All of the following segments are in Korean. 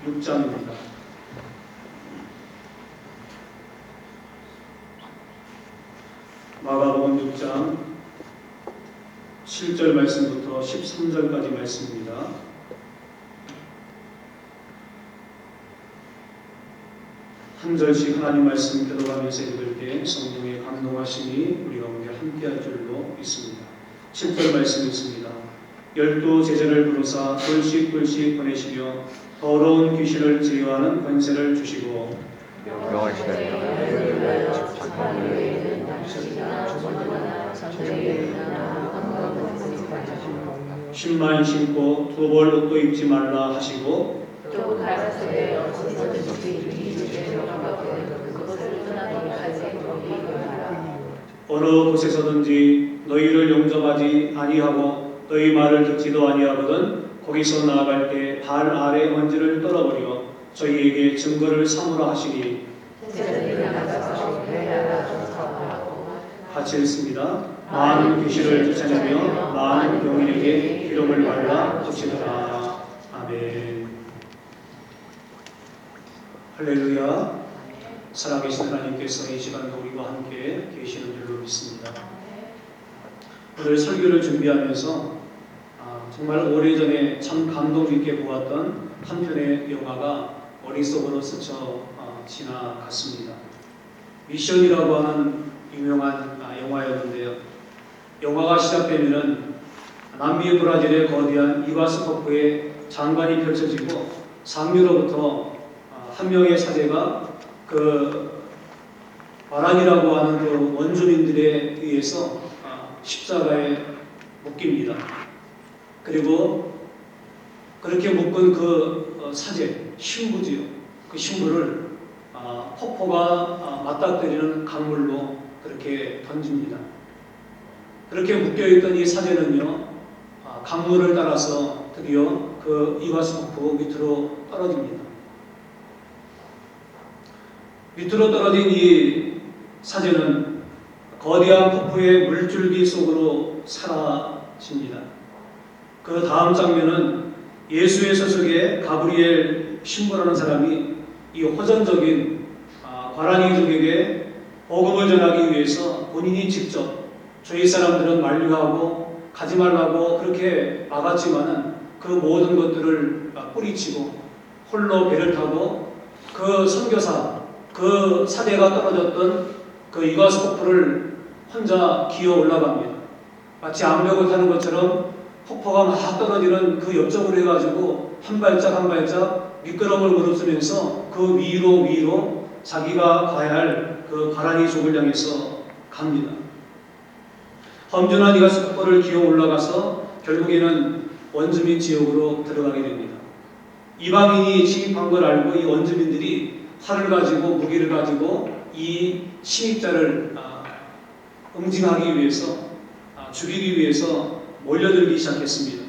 6장입니다. 마가복음 6장 7절 말씀부터 13절까지 말씀입니다. 한 절씩 하나님 말씀 교도하면서 읽을 때 성령의 감동하심이 우리 가운데 함께할 줄로 믿습니다. 7절 말씀 있습니다. 12 제자를 부르사 뿔씩 보내시며 더러운 귀신을 제어하는 권세를 주시고 신만 신고 두 벌 옷도 입지 말라 하시고 또 가라사대 어디서든지 어느 곳에서든지 너희를 용접하지 아니하고 너희 말을 듣지도 아니하거든 거기서 나아갈 때 발 아래 먼지를 떨어버려 저희에게 증거를 삼으라 하시니. 같이 읽습니다. 많은 귀신을 쫓아내며 많은 병인에게 기름을 발라 주시더라. 아멘. 할렐루야. 살아계신 하나님께서 이 시간도 우리와 함께 계시는 줄로 믿습니다. 오늘 설교를 준비하면서 정말 오래전에 참 감동 깊게 보았던 한 편의 영화가 머릿속으로 스쳐 지나갔습니다. 미션이라고 하는 유명한 영화였는데요. 영화가 시작되면은 남미 브라질의 거대한 이와스코프의 장관이 펼쳐지고 상류로부터 한 명의 사제가 그 바란이라고 하는 그 원주민들에 의해서 십자가에 묶입니다. 그리고 그렇게 묶은 그 사제, 신부지요. 그 신부를 폭포가 맞닥뜨리는 강물로 그렇게 던집니다. 그렇게 묶여있던 이 사제는요, 강물을 따라서 드디어 그 이와스코프 밑으로 떨어집니다. 밑으로 떨어진 이 사제는 거대한 폭포의 물줄기 속으로 사라집니다. 그 다음 장면은 예수의 소속의 가브리엘 신부라는 사람이 이 호전적인 과랑이족에게 복음을 전하기 위해서 본인이 직접 저희 사람들은 만류하고 가지 말라고 그렇게 막았지만은 그 모든 것들을 뿌리치고 홀로 배를 타고 그 선교사, 그 사대가 떨어졌던 그 이와스코프를 혼자 기어 올라갑니다. 마치 암벽을 타는 것처럼 폭포가 막 떨어지는 그 옆쪽으로 해가지고 한 발짝 한 발짝 미끄럼을 무릅쓰면서 그 위로 자기가 가야 할 그 가라니 족을 향해서 갑니다. 험준한 이와스코프를 기어 올라가서 결국에는 원주민 지역으로 들어가게 됩니다. 이방인이 침입한 걸 알고 이 원주민들이 활을 가지고 무기를 가지고 이 침입자를 응징하기 위해서 죽이기 위해서 몰려들기 시작했습니다.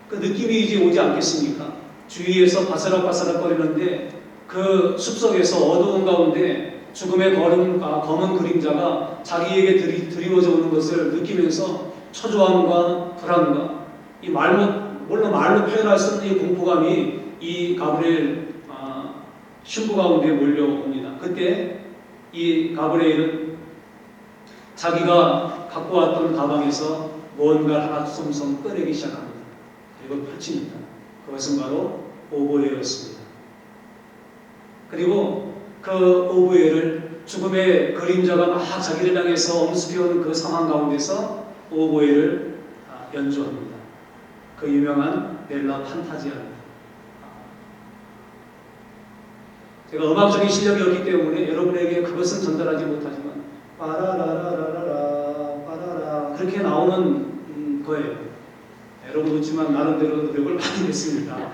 그 느낌이 이제 오지 않겠습니까? 주위에서 바스락바스락 거리는데 그 숲속에서 어두운 가운데 죽음의 검은 그림자가 자기에게 드리워져 오는 것을 느끼면서 초조함과 불안과 이 물론 말로 표현할 수 없는 이 공포감이 이 가브리엘 신부 가운데 몰려옵니다. 그때 이 가브리엘은 자기가 갖고 왔던 가방에서 뭔가 하나 솜솜 꺼내기 시작합니다. 그리고 펼칩니다. 그것은 바로 오보에였습니다. 그리고 그 오보에를 죽음의 그림자가 막 자기를 향해서 엄습해오는 그 상황 가운데서 오보에를 연주합니다. 그 유명한 넬라 판타지아입니다. 제가 음악적인 실력이 없기 때문에 여러분에게 그것은 전달하지 못하지만 빠라라라라라 빠라라 그렇게 나오는 거예요. 여러분 그렇지만 나름대로 노력을 많이 했습니다.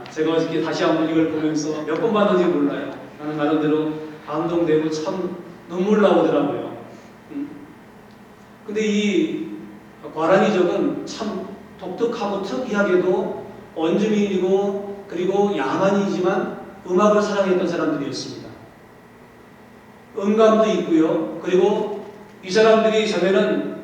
제가 어저께 다시 한번 이걸 보면서 몇 번 봤는지 몰라요. 나는 나름대로 감동되고 참 눈물 나오더라고요. 근데 이 과란이족은 참 독특하고 특이하게도 원주민이고 그리고 야만이지만 음악을 사랑했던 사람들이었습니다. 음감도 있고요. 그리고 이 사람들이 전에는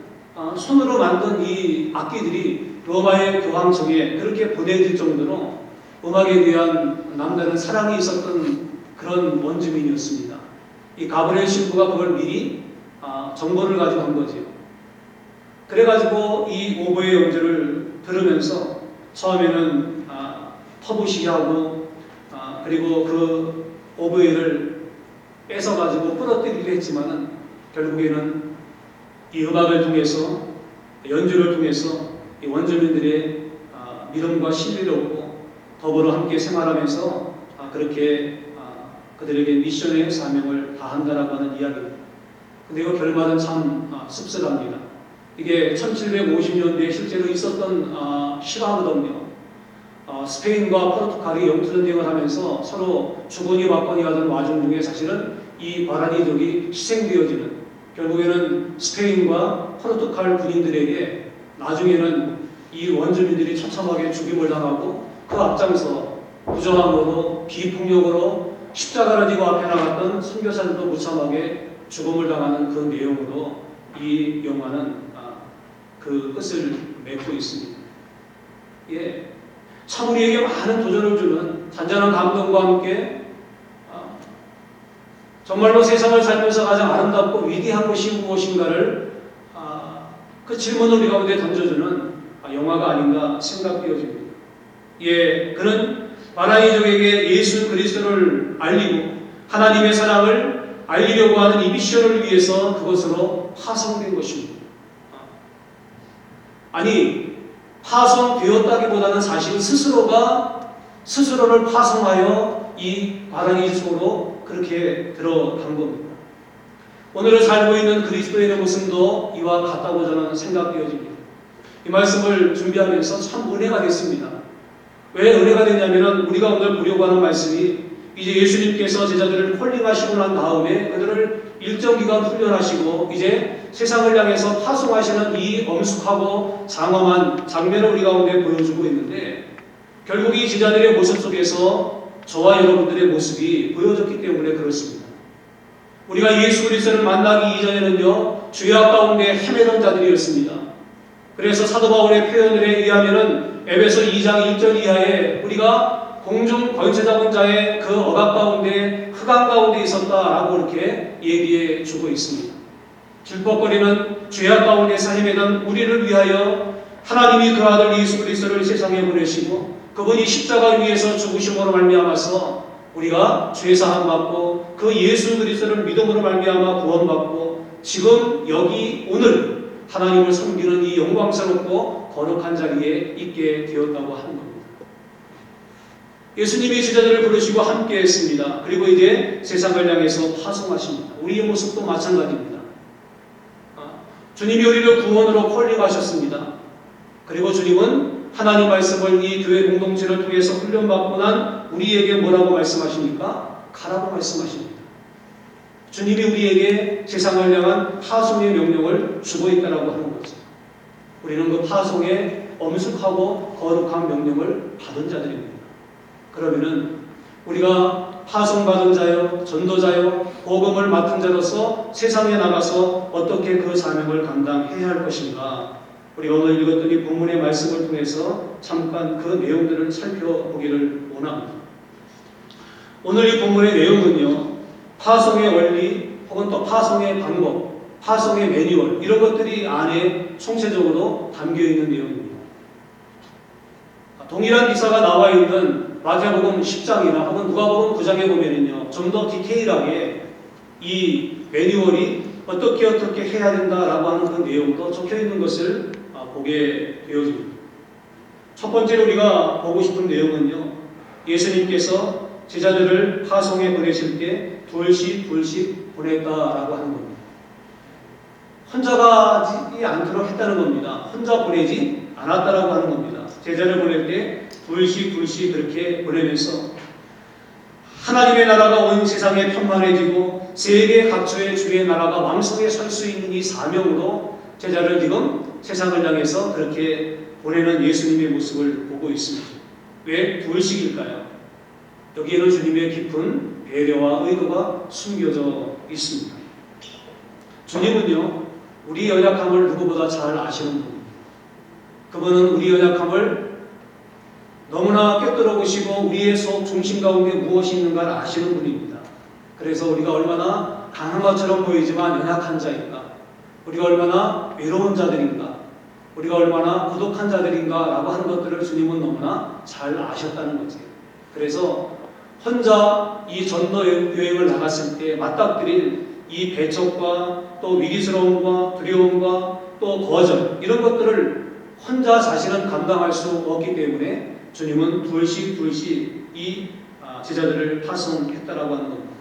손으로 만든 이 악기들이 로마의 교황청에 그렇게 보내질 정도로 음악에 대한 남다른 사랑이 있었던 그런 원주민이었습니다. 이 가브리엘 신부가 그걸 미리 정보를 가지고 한 거지요. 그래가지고 이 오보의 연주를 들으면서 처음에는 터부시하고 그리고 그 오보에를 뺏어가지고 부러뜨리려 했지만은 결국에는 이 음악을 통해서 연주를 통해서 이 원주민들의 믿음과 신뢰를 얻고 더불어 함께 생활하면서 그렇게 그들에게 미션의 사명을 다한다라고 하는 이야기입니다. 근데 이거 결말은 참 씁쓸합니다. 이게 1750년대에 실제로 있었던 실화거든요. 스페인과 포르투갈이 영토전쟁을 하면서 서로 주거니 받거니 하던 와중 중에 사실은 이 바라니족이 희생되어지는, 결국에는 스페인과 포르투갈 군인들에게 나중에는 이 원주민들이 처참하게 죽임을 당하고 그 앞장서 무저항으로 비폭력으로 십자가를 지고 앞에 나갔던 선교사들도 무참하게 죽음을 당하는 그 내용으로 이 영화는 그 끝을 맺고 있습니다. 예, 참 우리에게 많은 도전을 주는 잔잔한 감동과 함께 정말로 세상을 살면서 가장 아름답고 위대한 것이 무엇인가를 그 질문을 우리 가운데 던져주는 영화가 아닌가 생각되어집니다. 예, 그는 바라니족에게 예수 그리스도를 알리고 하나님의 사랑을 알리려고 하는 이 미션을 위해서 그것으로 파송된 것입니다. 아니, 파송되었다기보다는 사실 스스로를 파송하여 이 바라니족으로 그렇게 들어간 겁니다. 오늘을 살고 있는 그리스도인의 모습도 이와 같다고 저는 생각되어집니다. 이 말씀을 준비하면서 참 은혜가 됐습니다. 왜 은혜가 됐냐면 우리가 오늘 보려고 하는 말씀이 이제 예수님께서 제자들을 콜링하시고 난 다음에 그들을 일정 기간 훈련하시고 이제 세상을 향해서 파송하시는 이 엄숙하고 장엄한 장면을 우리 가운데 보여주고 있는데, 결국 이 제자들의 모습 속에서 저와 여러분들의 모습이 보여졌기 때문에 그렇습니다. 우리가 예수 그리스도를 만나기 이전에는요, 죄악 가운데 헤매던 자들이었습니다. 그래서 사도 바울의 표현에 의하면은 에베소 2장 1절 이하에 우리가 공중 권세 잡은 자의 그 억압 가운데 흑암 가운데 있었다라고 이렇게 얘기해 주고 있습니다. 질퍽거리는 죄악 가운데서 헤매던 우리를 위하여 하나님이 그 아들 예수 그리스도를 세상에 보내시고 그분이 십자가 위에서 죽으심으로 말미암아서 우리가 죄사함 받고 그 예수 그리스도를 믿음으로 말미암아 구원받고 지금 여기 오늘 하나님을 섬기는 이 영광스럽고 거룩한 자리에 있게 되었다고 하는 겁니다. 예수님이 제자들을 부르시고 함께 했습니다. 그리고 이제 세상을 향해서 파송하십니다. 우리의 모습도 마찬가지입니다. 주님이 우리를 구원으로 콜링하셨습니다. 그리고 주님은 하나님 말씀을 이 교회 공동체를 통해서 훈련받고 난 우리에게 뭐라고 말씀하십니까? 가라고 말씀하십니다. 주님이 우리에게 세상을 향한 파송의 명령을 주고 있다라고 하는 거죠. 우리는 그 파송의 엄숙하고 거룩한 명령을 받은 자들입니다. 그러면은 우리가 파송받은 자요, 전도자요, 복음을 맡은 자로서 세상에 나가서 어떻게 그 사명을 감당해야 할 것인가? 우리가 오늘 읽었던 이 본문의 말씀을 통해서 잠깐 그 내용들을 살펴보기를 원합니다. 오늘 이 본문의 내용은요, 파송의 원리 혹은 또 파송의 방법, 파송의 매뉴얼 이런 것들이 안에 총체적으로 담겨있는 내용입니다. 동일한 기사가 나와 있는 마태복음 10장이나 혹은 누가복음 9장에 보면은요, 좀 더 디테일하게 이 매뉴얼이 어떻게 해야 된다라고 하는 그 내용도 적혀 있는 것을 보게 되어집니다. 첫 번째로 우리가 보고 싶은 내용은요, 예수님께서 제자들을 파송에 보내실 때 둘씩 보냈다라고 하는 겁니다. 혼자 가지 않도록 했다는 겁니다. 혼자 보내지 않았다라고 하는 겁니다. 제자를 보낼 때 둘씩 그렇게 보내면서 하나님의 나라가 온 세상에 평안해지고 세계 각처의 주의 나라가 왕성에 설 수 있는 이 사명으로 제자를 지금 세상을 향해서 그렇게 보내는 예수님의 모습을 보고 있습니다. 왜 둘씩일까요? 여기에는 주님의 깊은 배려와 의도가 숨겨져 있습니다. 주님은요, 우리 연약함을 누구보다 잘 아시는 분입니다. 그분은 우리 연약함을 너무나 꿰뚫어 보시고 우리의 속 중심 가운데 무엇이 있는가를 아시는 분입니다. 그래서 우리가 얼마나 강한 것처럼 보이지만 연약한 자인가, 우리가 얼마나 외로운 자들인가, 우리가 얼마나 고독한 자들인가 라고 하는 것들을 주님은 너무나 잘 아셨다는 거지. 그래서 혼자 이 전도 여행을 나갔을 때 맞닥뜨릴 이 배척과 또 위기스러움과 두려움과 또 거절, 이런 것들을 혼자 자신은 감당할 수 없기 때문에 주님은 둘씩 이 제자들을 파송했다라고 하는 겁니다.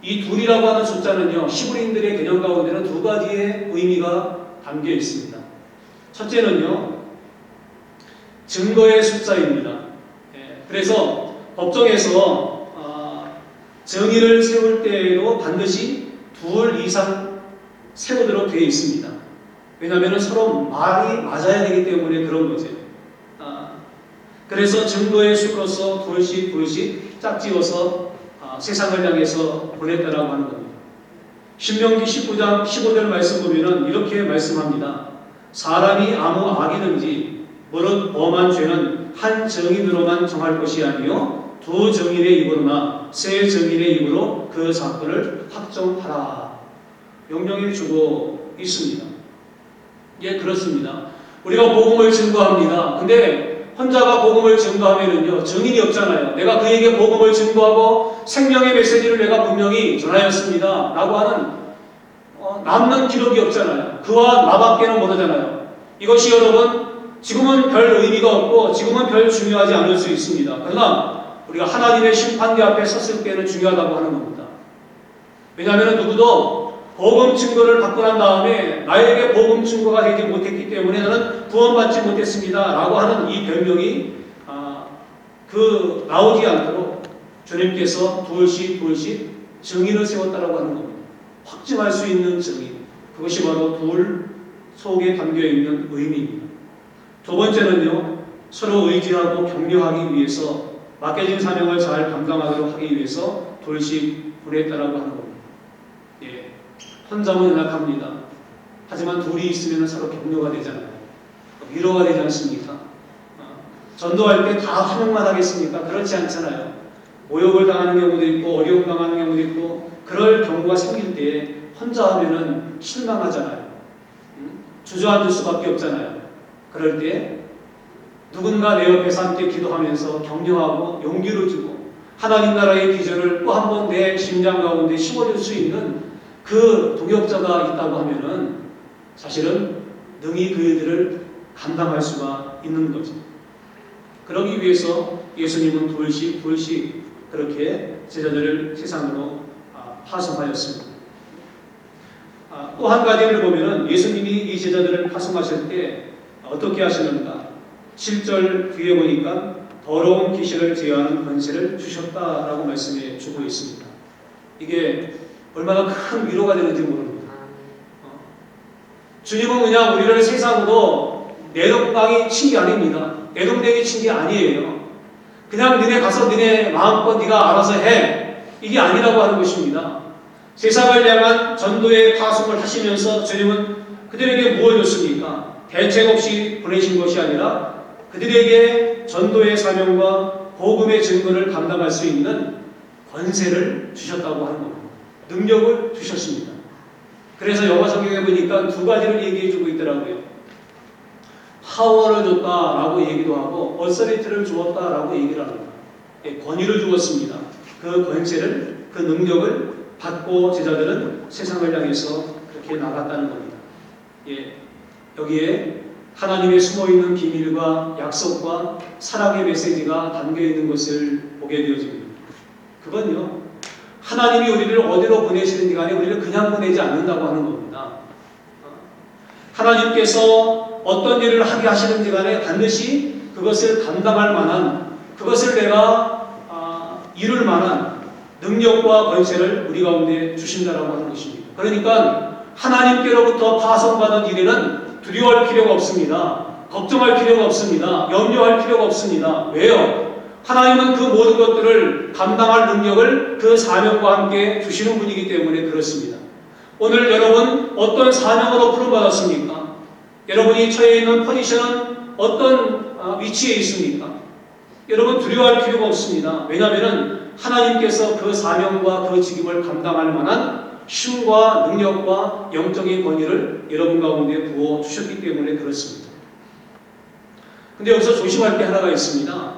이 둘이라고 하는 숫자는요, 히브리인들의 개념 가운데는 두 가지의 의미가 담겨 있습니다. 첫째는요, 증거의 숫자입니다. 그래서 법정에서 정의를 세울 때에도 반드시 둘 이상 세우도록 되어 있습니다. 왜냐하면 서로 말이 맞아야 되기 때문에 그런 거죠. 그래서 증거의 수로서 둘씩 짝지어서 세상을 향해서 보냈다라고 하는 겁니다. 신명기 19장 15절 말씀 보면은 이렇게 말씀합니다. 사람이 아무 악이든지 무릇 범한 죄는 한 정인으로만 정할 것이 아니요 두 정인의 입으로나 세 정인의 입으로 그 사건을 확정하라. 명령해 주고 있습니다. 예, 그렇습니다. 우리가 복음을 증거합니다. 근데 혼자가 복음을 증거하면은요, 증인이 없잖아요. 내가 그에게 복음을 증거하고 생명의 메시지를 내가 분명히 전하였습니다 라고 하는 남는 기록이 없잖아요. 그와 나밖에는 모르잖아요. 이것이 여러분 지금은 별 의미가 없고 지금은 별 중요하지 않을 수 있습니다. 그러나 우리가 하나님의 심판대 앞에 섰을 때는 중요하다고 하는 겁니다. 왜냐하면 누구도 복음 증거를 받고 난 다음에 나에게 복음 증거가 되지 못했기 때문에 나는 구원받지 못했습니다 라고 하는 이 변명이 나오지 않도록 주님께서 둘씩 증인을 세웠다라고 하는 겁니다. 확증할 수 있는 증인, 그것이 바로 둘 속에 담겨있는 의미입니다. 두 번째는요, 서로 의지하고 격려하기 위해서 맡겨진 사명을 잘 감당하도록 하기 위해서 둘씩 보냈다라고 하는 겁니다. 예, 혼자면 연약합니다. 하지만 둘이 있으면 서로 격려가 되잖아요. 위로가 되지 않습니까? 전도할 때 다 한 명만 하겠습니까? 그렇지 않잖아요. 모욕을 당하는 경우도 있고 어려움 당하는 경우도 있고 그럴 경우가 생길 때 혼자 하면은 실망하잖아요. 주저앉을 수밖에 없잖아요. 그럴 때 누군가 내 옆에서 함께 기도하면서 격려하고 용기를 주고 하나님 나라의 비전을 또 한 번 내 심장 가운데 심어줄 수 있는 그 동역자가 있다고 하면은 사실은 능히 그 일들을 감당할 수가 있는 거죠. 그러기 위해서 예수님은 둘씩 그렇게 제자들을 세상으로 파송하였습니다. 또 한 가지를 보면은 예수님이 이 제자들을 파송하실 때 어떻게 하시는가? 7절 뒤에 보니까 더러운 귀신을 제어하는 권세를 주셨다라고 말씀해 주고 있습니다. 이게 얼마나 큰 위로가 되는지 모릅니다. 주님은 그냥 우리를 세상으로 내동방이 친 게 아닙니다. 내동댕이 친 게 아니에요. 그냥 너네 가서 너네 마음껏 네가 알아서 해. 이게 아니라고 하는 것입니다. 세상을 향한 전도의 파송을 하시면서 주님은 그들에게 무엇을 줬습니까? 대책 없이 보내신 것이 아니라 그들에게 전도의 사명과 복음의 증거를 감당할 수 있는 권세를 주셨다고 하는 겁니다. 능력을 주셨습니다. 그래서 영어 성경에 보니까 두 가지를 얘기해 주고 있더라고요. 파워를 줬다라고 얘기도 하고 어서리티를 주었다라고 얘기를 합니다. 권위를 주었습니다. 그 권세를, 그 능력을 받고 제자들은 세상을 향해서 그렇게 나갔다는 겁니다. 여기에 하나님의 숨어있는 비밀과 약속과 사랑의 메시지가 담겨있는 것을 보게 되어집니다. 그건요, 하나님이 우리를 어디로 보내시는지 간에 우리를 그냥 보내지 않는다고 하는 겁니다. 하나님께서 어떤 일을 하게 하시는지 간에 반드시 그것을 감당할 만한, 그것을 내가 이룰 만한 능력과 권세를 우리 가운데 주신다라고 하는 것입니다. 그러니까 하나님께로부터 파송받은 일에는 두려워할 필요가 없습니다. 걱정할 필요가 없습니다. 염려할 필요가 없습니다. 왜요? 하나님은 그 모든 것들을 감당할 능력을 그 사명과 함께 주시는 분이기 때문에 그렇습니다. 오늘 여러분 어떤 사명으로 부름받았습니까? 여러분이 처해 있는 포지션은 어떤 위치에 있습니까? 여러분 두려워할 필요가 없습니다. 왜냐하면 하나님께서 그 사명과 그 직임을 감당할 만한 힘과 능력과 영적인 권위를 여러분 가운데 부어주셨기 때문에 그렇습니다. 근데 여기서 조심할 게 하나가 있습니다.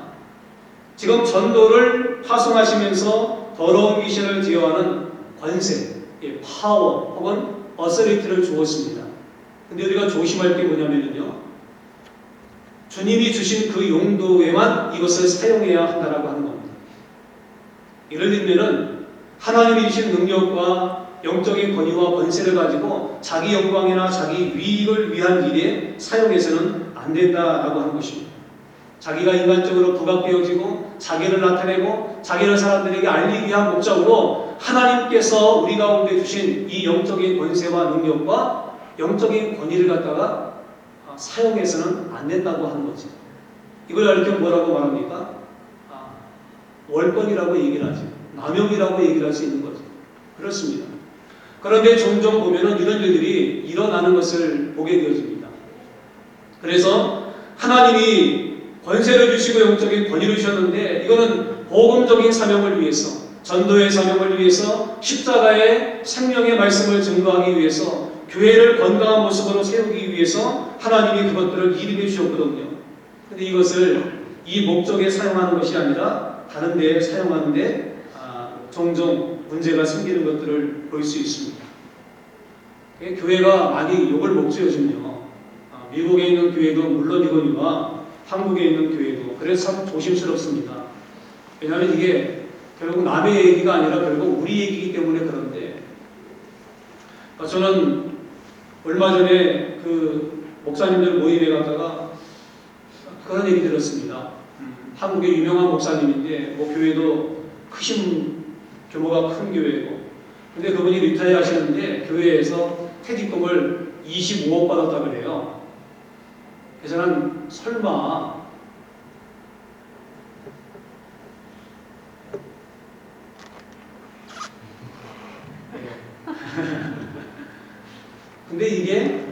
지금 전도를 파송하시면서 더러운 귀신을 제어하는 권세, 파워 혹은 어서리티를 주었습니다. 근데 우리가 조심할 게 뭐냐면요, 주님이 주신 그 용도에만 이것을 사용해야 한다라고 하는 겁니다. 예를 들면은 하나님이 주신 능력과 영적인 권위와 권세를 가지고 자기 영광이나 자기 위익을 위한 일에 사용해서는 안 된다라고 하는 것입니다. 자기가 인간적으로 부각되어지고 자기를 나타내고 자기를 사람들에게 알리기 위한 목적으로 하나님께서 우리 가운데 주신 이 영적인 권세와 능력과 영적인 권위를 갖다가 사용해서는 안 된다고 하는 거죠. 이걸 이렇게 뭐라고 말합니까? 월권이라고 얘기를 하죠. 남용이라고 얘기를 할 수 있는 거죠. 그렇습니다. 그런데 종종 보면은 이런 일들이 일어나는 것을 보게 되어집니다. 그래서 하나님이 권세를 주시고 영적인 권위를 주셨는데 이거는 복음적인 사명을 위해서, 전도의 사명을 위해서, 십자가의 생명의 말씀을 증거하기 위해서, 교회를 건강한 모습으로 세우기 위해서 하나님이 그것들을 일임해 주셨거든요. 근데 이것을 이 목적에 사용하는 것이 아니라 다른 데에 사용하는데 종종 문제가 생기는 것들을 볼 수 있습니다. 교회가 많이 욕을 먹죠, 요즘요. 미국에 있는 교회도 물론이거니와 한국에 있는 교회도. 그래서 참 조심스럽습니다. 왜냐하면 이게 결국 남의 얘기가 아니라 결국 우리 얘기이기 때문에 그런데, 저는 얼마 전에 그 목사님들 모임에 갔다가 그런 얘기 들었습니다. 한국의 유명한 목사님인데 뭐 교회도 크신, 규모가 큰 교회고, 근데 그분이 리타이어 하시는데 교회에서 퇴직금을 25억 받았다 그래요. 그래서 난 설마 근데 이게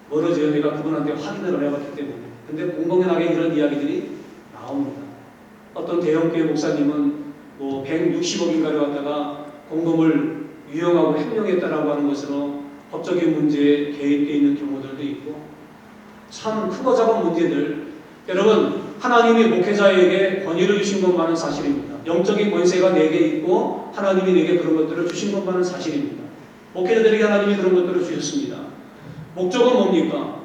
모르죠. 내가 그분한테 확인을 해봤기 때문에. 근데 공공연하게 이런 이야기들이 나옵니다. 어떤 대형교회 목사님은 뭐 160억인가를 갖다가 공금을 유용하고 횡령했다라고 하는 것으로 법적인 문제에 개입되어 있는 경우들도 있고, 참 크고 작은 문제들. 여러분, 하나님이 목회자에게 권위를 주신 것만은 사실입니다. 영적인 권세가 내게 있고 하나님이 내게 그런 것들을 주신 것만은 사실입니다. 목회자들에게 하나님이 그런 것들을 주셨습니다. 목적은 뭡니까?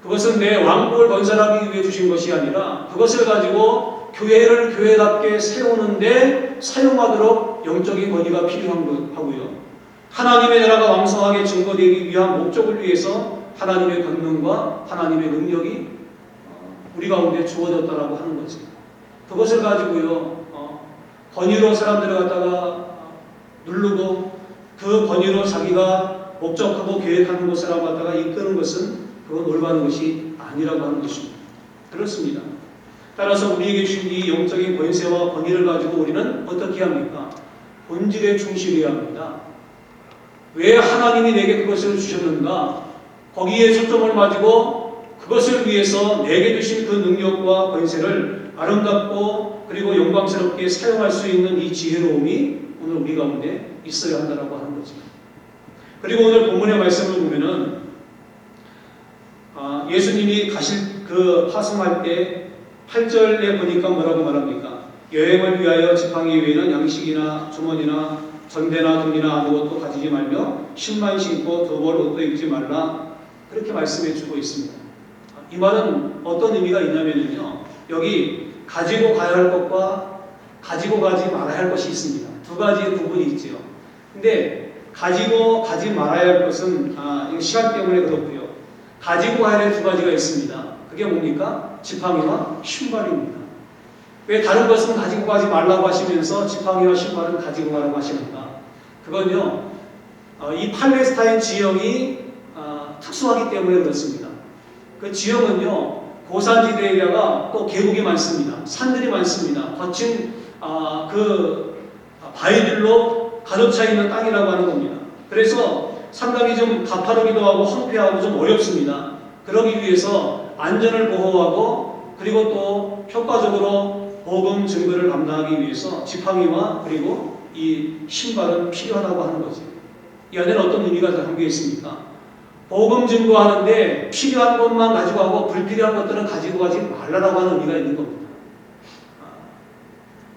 그것은 내 왕국을 건설하기 위해 주신 것이 아니라 그것을 가지고 교회를 교회답게 세우는데 사용하도록 영적인 권위가 필요한 하고요. 하나님의 나라가 왕성하게 증거되기 위한 목적을 위해서 하나님의 권능과 하나님의 능력이 우리 가운데 주어졌다라고 하는 거죠. 그것을 가지고요, 권위로 사람들을 갖다가 누르고 그 권위로 자기가 목적하고 계획하는 것을 갖다가 이끄는 것은 그건 올바른 것이 아니라고 하는 것입니다. 그렇습니다. 따라서 우리에게 주신 이 영적인 권세와 권위를 가지고 우리는 어떻게 합니까? 본질에 충실해야 합니다. 왜 하나님이 내게 그것을 주셨는가? 거기에 초점을 가지고 그것을 위해서 내게 주신 그 능력과 권세를 아름답고 그리고 영광스럽게 사용할 수 있는 이 지혜로움이 오늘 우리 가운데 있어야 한다고 하는 거죠. 그리고 오늘 본문의 말씀을 보면은 예수님이 가실 그 파송할 때 8절에 보니까 뭐라고 말합니까? 여행을 위하여 지팡이 외에는 양식이나 주머니나 전대나 돈이나 아무것도 가지지 말며 신만 신고 두 벌 옷도 입지 말라, 그렇게 말씀해 주고 있습니다. 이 말은 어떤 의미가 있냐면요, 여기 가지고 가야 할 것과 가지고 가지 말아야 할 것이 있습니다. 두 가지의 부분이 있죠. 근데 가지고 가지 말아야 할 것은 이거 시간 때문에 그렇고요. 가지고 가야 할 두 가지가 있습니다. 그게 뭡니까? 지팡이와 신발입니다. 왜 다른 것은 가지고 가지 말라고 하시면서 지팡이와 신발은 가지고 가라고 하시는가? 그건요, 이 팔레스타인 지형이 특수하기 때문에 그렇습니다. 그 지형은요, 고산지대에다가 또 계곡이 많습니다. 산들이 많습니다. 거친 그 바위들로 가득 차 있는 땅이라고 하는 겁니다. 그래서 상당히 좀 가파르기도 하고 황폐하고 좀 어렵습니다. 그러기 위해서 안전을 보호하고 그리고 또 효과적으로 복음 증거를 감당하기 위해서 지팡이와 그리고 이 신발은 필요하다고 하는 거죠. 이 안에는 어떤 의미가 담겨 있습니까? 복음 증거하는데 필요한 것만 가지고 하고 불필요한 것들은 가지고 가지 말라라고 하는 의미가 있는 겁니다.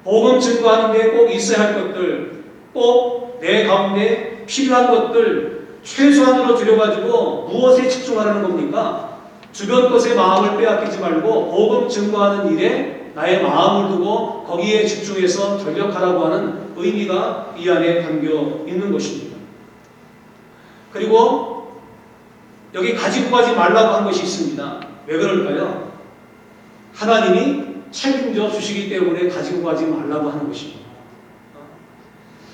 복음 증거하는데 꼭 있어야 할 것들, 꼭 내 가운데 필요한 것들 최소한으로 줄여가지고 무엇에 집중하라는 겁니까? 주변 것에 마음을 빼앗기지 말고 복음 증거하는 일에 나의 마음을 두고 거기에 집중해서 전력하라고 하는 의미가 이 안에 담겨 있는 것입니다. 그리고 여기 가지고 가지 말라고 한 것이 있습니다. 왜 그럴까요? 하나님이 책임져 주시기 때문에 가지고 가지 말라고 하는 것입니다.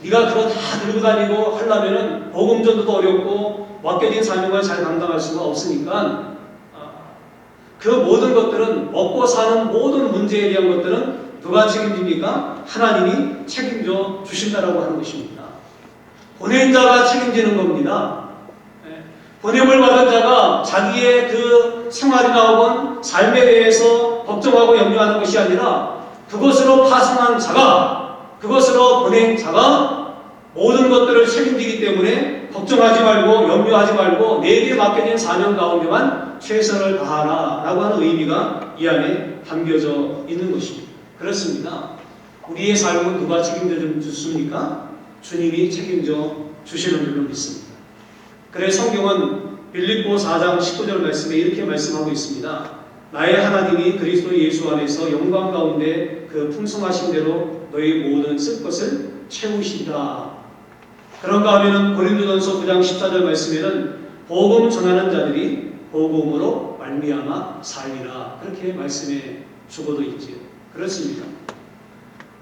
네가 그거 다 들고 다니고 하려면은 복음 전도도 어렵고 맡겨진 사명을 잘 감당할 수가 없으니까 그 모든 것들은 먹고 사는 모든 문제에 대한 것들은 누가 책임집니까? 하나님이 책임져 주신다라고 하는 것입니다. 보낸 자가 책임지는 겁니다. 보냄을 받은 자가 자기의 그 생활이나 혹은 삶에 대해서 걱정하고 염려하는 것이 아니라 그것으로 파송한 자가, 그것으로 보낸 자가 모든 것들을 책임지기 때문에 걱정하지 말고 염려하지 말고 내게 맡겨진 사명 가운데만 최선을 다하라 라고 하는 의미가 이 안에 담겨져 있는 것입니다. 그렇습니다. 우리의 삶은 누가 책임져 주십니까? 주님이 책임져 주시는 줄로 믿습니다. 그래서 성경은 빌립보 4장 19절 말씀에 이렇게 말씀하고 있습니다. 나의 하나님이 그리스도 예수 안에서 영광 가운데 그 풍성하신 대로 너희 모든 쓸 것을 채우시다. 그런가 하면은 고린도전서 9장 14절 말씀에는 복음 전하는 자들이 복음으로 말미암아 살리라. 그렇게 말씀해 주고도 있지요. 그렇습니다.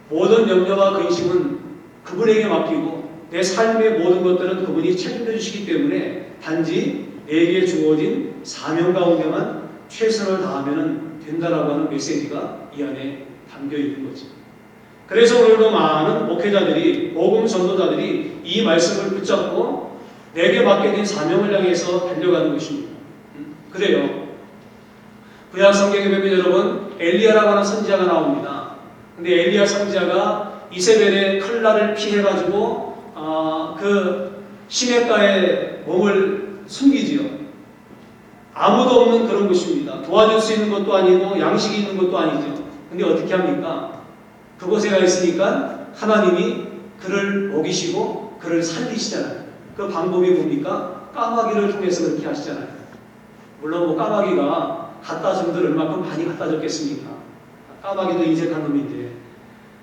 모든 염려와 근심은 그분에게 맡기고 내 삶의 모든 것들은 그분이 책임져 주시기 때문에 단지 내게 주어진 사명 가운데만 최선을 다하면 된다라고 하는 메시지가 이 안에 담겨 있는 거죠. 그래서 오늘도 많은 목회자들이, 복음 전도자들이 이 말씀을 붙잡고 내게 맡겨진 사명을 향해서 달려가는 것입니다. 그래요. 구약 성경에 보면 여러분 엘리야라고 하는 선지자가 나옵니다. 근데 엘리야 선지자가 이세벨의 칼날을 피해가지고 그 시냇가에 몸을 숨기지요. 아무도 없는 그런 곳입니다. 도와줄 수 있는 것도 아니고 양식이 있는 것도 아니죠. 근데 어떻게 합니까? 그곳에 가 있으니까 하나님이 그를 먹이시고 그를 살리시잖아요. 그 방법이 뭡니까? 까마귀를 통해서 그렇게 하시잖아요. 물론 뭐 까마귀가 갖다 준들 얼마큼 많이 갖다 줬겠습니까? 까마귀도 인색한 놈인데.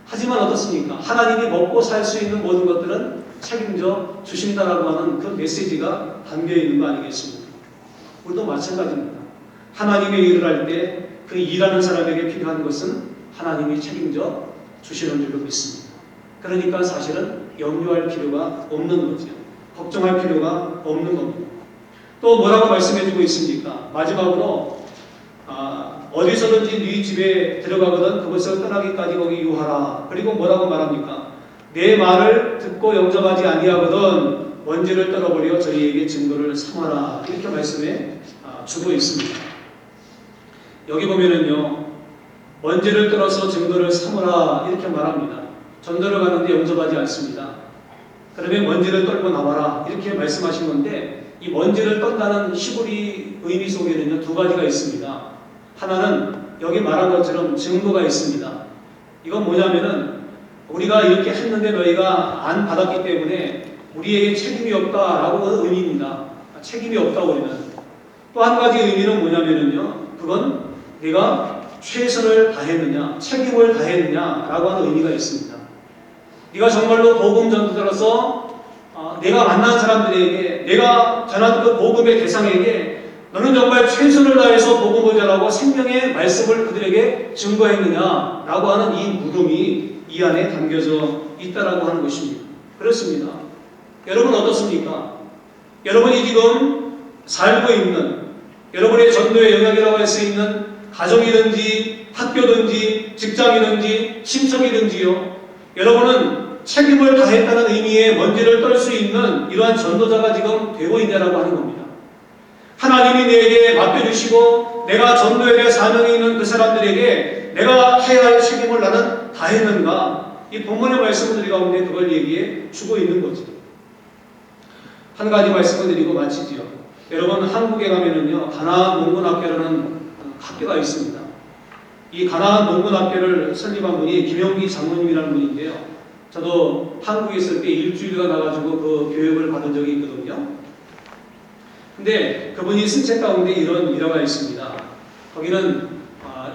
하지만 어떻습니까? 하나님이 먹고 살 수 있는 모든 것들은 책임져 주신다라고 하는 그 메시지가 담겨 있는 거 아니겠습니까? 우리도 마찬가지입니다. 하나님의 일을 할 때 그 일하는 사람에게 필요한 것은 하나님이 책임져 주시는 줄로 믿습니다. 그러니까 사실은 염려할 필요가 없는 거죠. 걱정할 필요가 없는 겁니다. 또 뭐라고 말씀해주고 있습니까? 마지막으로 어디서든지 네 집에 들어가거든 그것을 떠나기까지 거기 유하라. 그리고 뭐라고 말합니까? 내 말을 듣고 영접하지 아니하거든 원죄를 떨어버려 저희에게 증거를 삼아라. 이렇게 말씀해 주고 있습니다. 여기 보면은요, 원죄를 떨어서 증거를 삼으라 이렇게 말합니다. 전도를 가는데 영접하지 않습니다. 그러면 원죄를 떨고 나와라 이렇게 말씀하신 건데, 이 원죄를 떤다는 시골이 의미 속에는요 두 가지가 있습니다. 하나는 여기 말한 것처럼 증거가 있습니다. 이건 뭐냐면은 우리가 이렇게 했는데 너희가 안 받았기 때문에 우리에게 책임이 없다라고 하는 의미입니다. 책임이 없다 우리는. 또 한 가지 의미는 뭐냐면은요, 그건 네가 최선을 다했느냐, 책임을 다했느냐라고 하는 의미가 있습니다. 네가 정말로 복음 전도자로서 내가 만난 사람들에게, 내가 전한 그 복음의 대상에게 너는 정말 최선을 다해서 복음을 전하고 생명의 말씀을 그들에게 증거했느냐라고 하는 이 물음이 이 안에 담겨져 있다라고 하는 것입니다. 그렇습니다. 여러분 어떻습니까? 여러분이 지금 살고 있는, 여러분의 전도의 영역이라고 할 수 있는 가정이든지 학교든지 직장이든지 친척이든지요, 여러분은 책임을 다했다는 의미의 먼지를 떨 수 있는 이러한 전도자가 지금 되고 있냐라고 하는 겁니다. 하나님이 내게 맡겨주시고 내가 전도에 대해 사명이 있는 그 사람들에게 내가 해야 할 책임을 나는 다 했는가? 이 본문의 말씀을 가운데 그걸 얘기해 주고 있는 거죠. 한 가지 말씀을 드리고 마치지요. 여러분, 한국에 가면은요, 가나안 농군학교라는 학교가 있습니다. 이 가나안 농군학교를 설립한 분이 김영기 장로님이라는 분인데요. 저도 한국에 있을 때 일주일간 나가지고 그 교육을 받은 적이 있거든요. 근데 그분이 쓴 책 가운데 이런 일화가 있습니다. 거기는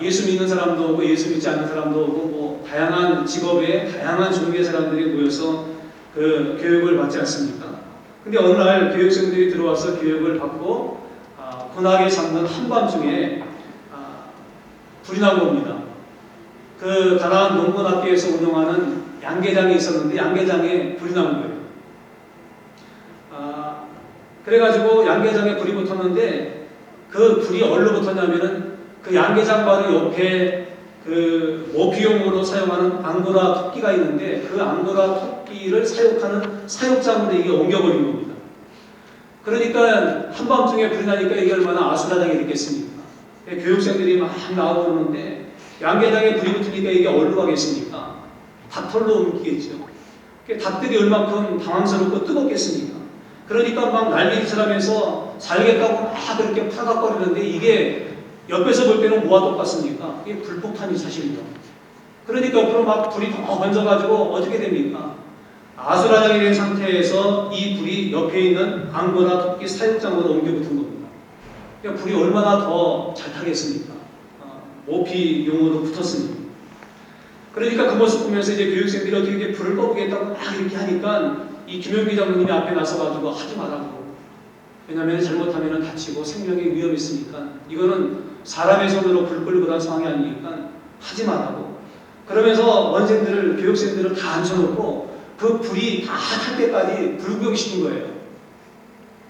예수 믿는 사람도 오고 예수 믿지 않는 사람도 오고 뭐 다양한 직업의 다양한 종류의 사람들이 모여서 그 교육을 받지 않습니까? 근데 어느 날 교육생들이 들어와서 교육을 받고 고나게 잠든 한밤중에 불이 난 겁니다. 그 가나안 농군학교에서 운영하는 양계장이 있었는데 양계장에 불이 난 거예요. 그래가지고 양계장에 불이 붙었는데 그 불이 어디로 붙었냐면은 그 양계장 바로 옆에 그 모피용으로 사용하는 앙고라 토끼가 있는데 그 앙고라 토끼를 사육하는 사육장으로 이게 옮겨버린 겁니다. 그러니까 한밤중에 불이 나니까 이게 얼마나 아수라장이 됐겠습니까? 교육생들이 막 나오고 그러는데 양계장에 불이 붙으니까 이게 어디로 가겠습니까? 닭털로 옮기겠죠. 닭들이 얼마큼 당황스럽고 뜨겁겠습니까? 그러니까 막 난리치라면서 살겠다고 막 그렇게 파각거리는데 이게 옆에서 볼 때는 뭐와 똑같습니까? 이게 불폭탄이 사실이죠. 그러니까 옆으로 막 불이 더 번져가지고 어떻게 됩니까? 아수라장이 된 상태에서 이 불이 옆에 있는 앙고라 토끼 사육장으로 옮겨 붙은 겁니다. 그러니까 불이 얼마나 더 잘 타겠습니까? 모피용으로 붙었습니다. 그러니까 그 모습 보면서 이제 교육생들이 어떻게 이렇게 불을 꺼보겠다고 막 이렇게 하니까 이 김영기 장로님이 앞에 나서가지고 하지 말라고. 왜냐하면 잘못하면 다치고 생명에 위험이 있으니까 이거는 사람의 손으로 불 끌고 그런 상황이 아니니까 하지 말라고. 그러면서 원생들을 교육생들을 다 앉혀놓고 그 불이 다 탈 때까지 불구경시킨 거예요.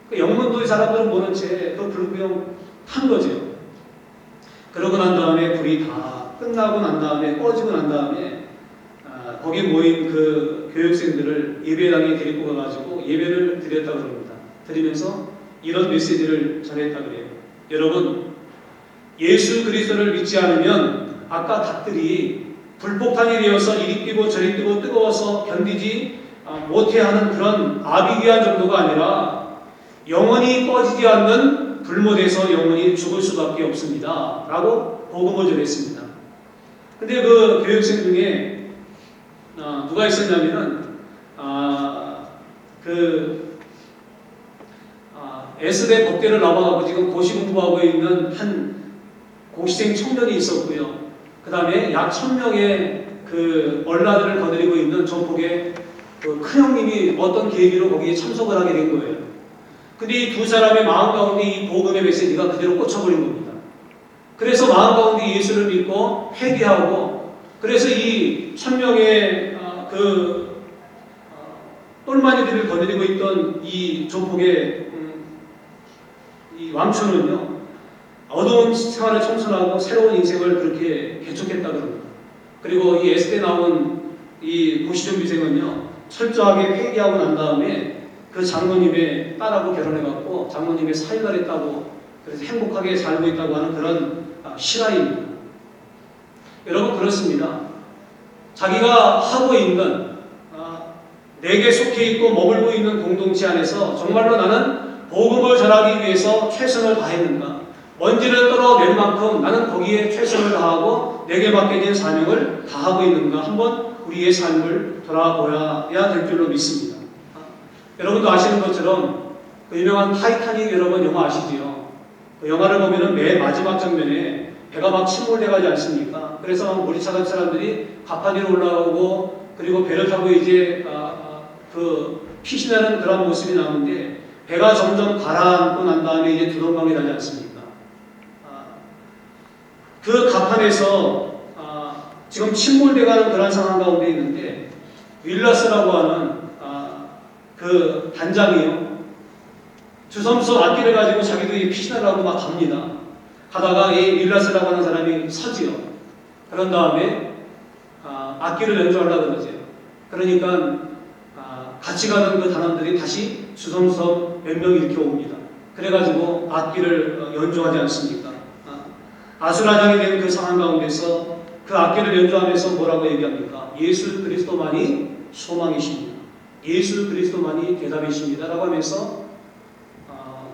그 영문도의 사람들은 모른 채 그 불구경 탄 거죠. 그러고 난 다음에 불이 다 끝나고 난 다음에 꺼지고 난 다음에 거기 모인 그 교육생들을 예배당에 데리고 가가지고 예배를 드렸다고 합니다. 드리면서 이런 메시지를 전했다 그래요. 여러분, 예수 그리스도를 믿지 않으면 아까 닭들이 불폭탄이 되어서 이리 뛰고 저리 뛰고 뜨거워서 견디지 못해 하는 그런 아비귀한 정도가 아니라 영원히 꺼지지 않는 불못에서 영원히 죽을 수밖에 없습니다. 라고 복음을 전했습니다. 근데 그 교육생 중에 누가 있었냐면은 S대 법대를 나와가지고 지금 고시 공부하고 있는 한 고시생 청년이 있었고요. 그 다음에 약 1000명의 그 얼라들을 거느리고 있는 전폭의 그 큰형님이 어떤 계기로 거기에 참석을 하게 된 거예요. 근데 이 두 사람의 마음 가운데 이 복음의 메시지가 그대로 꽂혀버린 겁니다. 그래서 마음 가운데 예수를 믿고 회개하고, 그래서 이 1000명의 똘마니들을 거느리고 있던 이 조폭의 이 왕초는요, 어두운 생활을 청산하고 새로운 인생을 그렇게 개척했다고 합니다. 그리고 이 에스테 나온 이 고시준비생은요, 철저하게 회개하고 난 다음에 그 장로님의 딸하고 결혼해갖고 장로님의 사위가 됐다고, 그래서 행복하게 살고 있다고 하는 그런 실화입니다. 여러분, 그렇습니다. 자기가 하고 있는 내게 속해 있고 머물고 있는 공동체 안에서 정말로 나는 복음을 전하기 위해서 최선을 다했는가? 먼지를 떨어낼 만큼 나는 거기에 최선을 다하고 내게 맡겨진 사명을 다하고 있는가? 한번 우리의 삶을 돌아보아야 될 줄로 믿습니다. 여러분도 아시는 것처럼 그 유명한 타이타닉 여러분 영화 아시지요? 그 영화를 보면은 맨 마지막 장면에 배가 막 침몰돼 가지 않습니까? 그래서 모리차간 사람들이 가판 위로 올라오고 그리고 배를 타고 이제 그 피신하는 그런 모습이 나오는데 배가 점점 가라앉고 난 다음에 이제 두동강이 나지 않습니까? 그 가판에서 지금 침몰돼가는 그런 상황 가운데 있는데 윌라스라고 하는 그 단장이요, 주섬서 악기를 가지고 자기들이 피신하려고 막 갑니다. 가다가 이 윌라스라고 하는 사람이 서지요. 그런 다음에 악기를 연주하려고 그러죠. 그러니까 같이 가는 그 단원들이 다시 주섬섬 몇 명 이렇게 옵니다. 그래가지고 악기를 연주하지 않습니까? 아수라장이 된 그 상황 가운데서 그 악기를 연주하면서 뭐라고 얘기합니까? 예수 그리스도만이 소망이십니다. 예수 그리스도만이 대답이십니다. 라고 하면서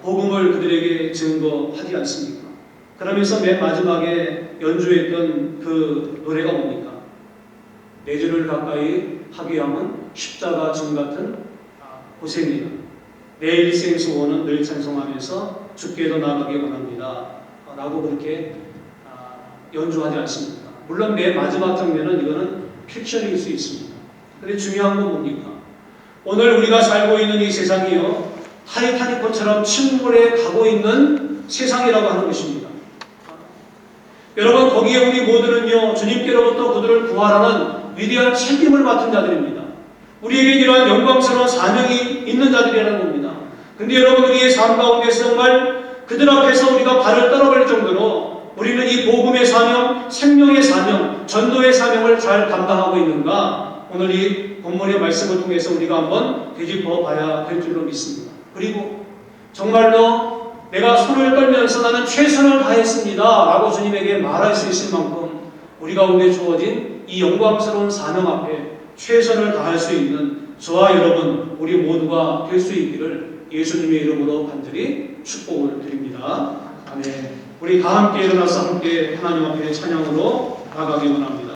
복음을 그들에게 증거하지 않습니까? 그러면서 맨 마지막에 연주했던 그 노래가 뭡니까? 내 주를 가까이 하기 함은 십자가 정 같은 고생이다. 내 일생 소원은 늘 찬송하면서 주께로 나가기 원합니다. 라고 그렇게 연주하지 않습니까? 물론 맨 마지막 장면은 이거는 픽션일 수 있습니다. 그런데 중요한 건 뭡니까? 오늘 우리가 살고 있는 이 세상이요, 타이타닉호처럼 침몰에 가고 있는 세상이라고 하는 것입니다. 여러분, 거기에 우리 모두는요, 주님께로부터 그들을 구하라는 위대한 책임을 맡은 자들입니다. 우리에게 이러한 영광스러운 사명이 있는 자들이라는 겁니다. 근데 여러분, 우리의 삶 가운데서 정말 그들 앞에서 우리가 발을 떨어버릴 정도로 우리는 이 복음의 사명, 생명의 사명, 전도의 사명을 잘 감당하고 있는가? 오늘 이 본문의 말씀을 통해서 우리가 한번 되짚어 봐야 될 줄로 믿습니다. 그리고 정말로 내가 손을 떨면서 나는 최선을 다했습니다 라고 주님에게 말할 수 있을 만큼 우리 가운데 주어진 이 영광스러운 사명 앞에 최선을 다할 수 있는 저와 여러분, 우리 모두가 될 수 있기를 예수님의 이름으로 간절히 축복을 드립니다. 아멘. 우리 다 함께 일어나서 함께 하나님 앞에 찬양으로 나가기 원합니다.